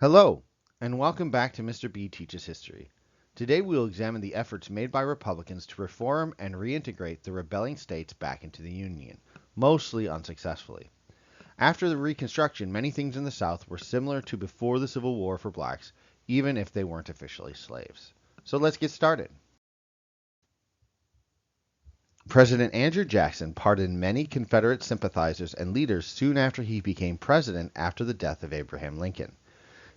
Hello, and welcome back to Mr. B Teaches History. Today we will examine the efforts made by Republicans to reform and reintegrate the rebelling states back into the Union, mostly unsuccessfully. After the Reconstruction, many things in the South were similar to before the Civil War for blacks, even if they weren't officially slaves. So let's get started. President Andrew Jackson pardoned many Confederate sympathizers and leaders soon after he became president after the death of Abraham Lincoln.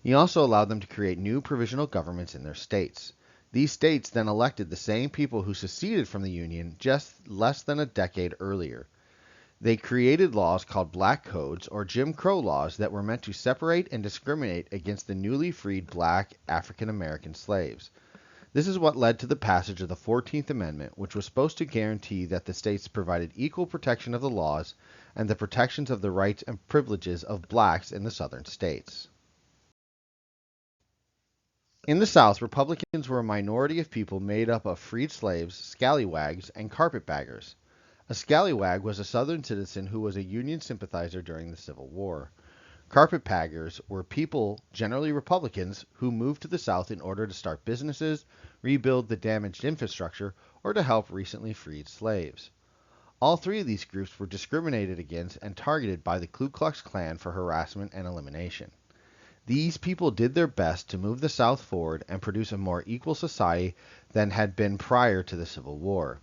He also allowed them to create new provisional governments in their states. These states then elected the same people who seceded from the Union just less than a decade earlier. They created laws called Black Codes or Jim Crow laws that were meant to separate and discriminate against the newly freed black African American slaves. This is what led to the passage of the 14th Amendment, which was supposed to guarantee that the states provided equal protection of the laws and the protections of the rights and privileges of blacks in the southern states. In the South, Republicans were a minority of people made up of freed slaves, scallywags, and carpetbaggers. A scallywag was a Southern citizen who was a Union sympathizer during the Civil War. Carpetbaggers were people, generally Republicans, who moved to the South in order to start businesses, rebuild the damaged infrastructure, or to help recently freed slaves. All three of these groups were discriminated against and targeted by the Ku Klux Klan for harassment and elimination. These people did their best to move the South forward and produce a more equal society than had been prior to the Civil War.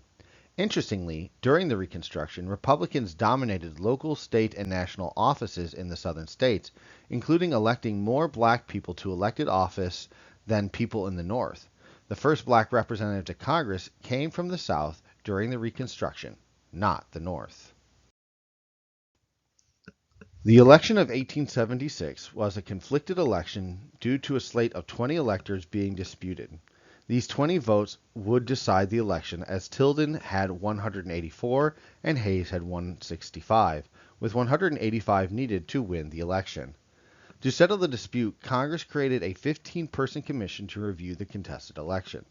Interestingly, during the Reconstruction, Republicans dominated local, state, and national offices in the southern states, including electing more black people to elected office than people in the North. The first black representative to Congress came from the South during the Reconstruction, not the North. The election of 1876 was a conflicted election due to a slate of 20 electors being disputed. These 20 votes would decide the election, as Tilden had 184 and Hayes had 165, with 185 needed to win the election. To settle the dispute, Congress created a 15-person commission to review the contested election.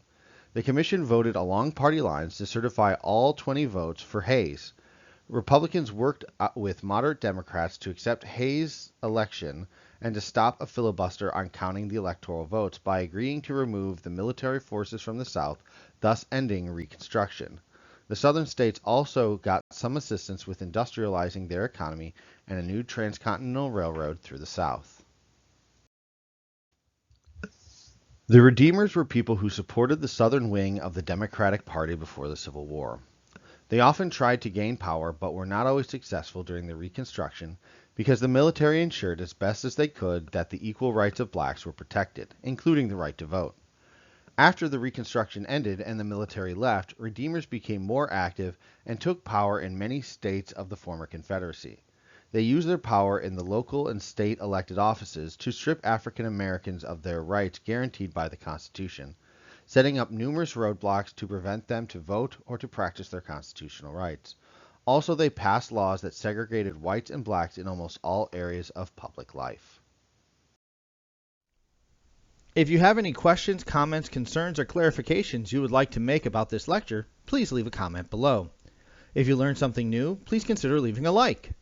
The commission voted along party lines to certify all 20 votes for Hayes. Republicans worked with moderate Democrats to accept Hayes' election and to stop a filibuster on counting the electoral votes by agreeing to remove the military forces from the South, thus ending Reconstruction. The southern states also got some assistance with industrializing their economy and a new transcontinental railroad through the South. The Redeemers were people who supported the southern wing of the Democratic Party before the Civil War. They often tried to gain power, but were not always successful during the Reconstruction because the military ensured as best as they could that the equal rights of blacks were protected, including the right to vote. After the Reconstruction ended and the military left, Redeemers became more active and took power in many states of the former Confederacy. They used their power in the local and state elected offices to strip African Americans of their rights guaranteed by the Constitution, setting up numerous roadblocks to prevent them to vote or to practice their constitutional rights. Also, they passed laws that segregated whites and blacks in almost all areas of public life. If you have any questions, comments, concerns, or clarifications you would like to make about this lecture, please leave a comment below. If you learned something new, please consider leaving a like.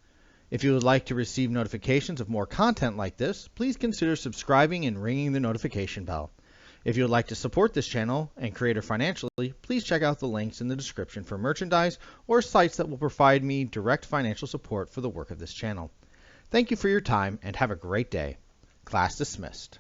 If you would like to receive notifications of more content like this, please consider subscribing and ringing the notification bell. If you would like to support this channel and creator financially, please check out the links in the description for merchandise or sites that will provide me direct financial support for the work of this channel. Thank you for your time and have a great day. Class dismissed.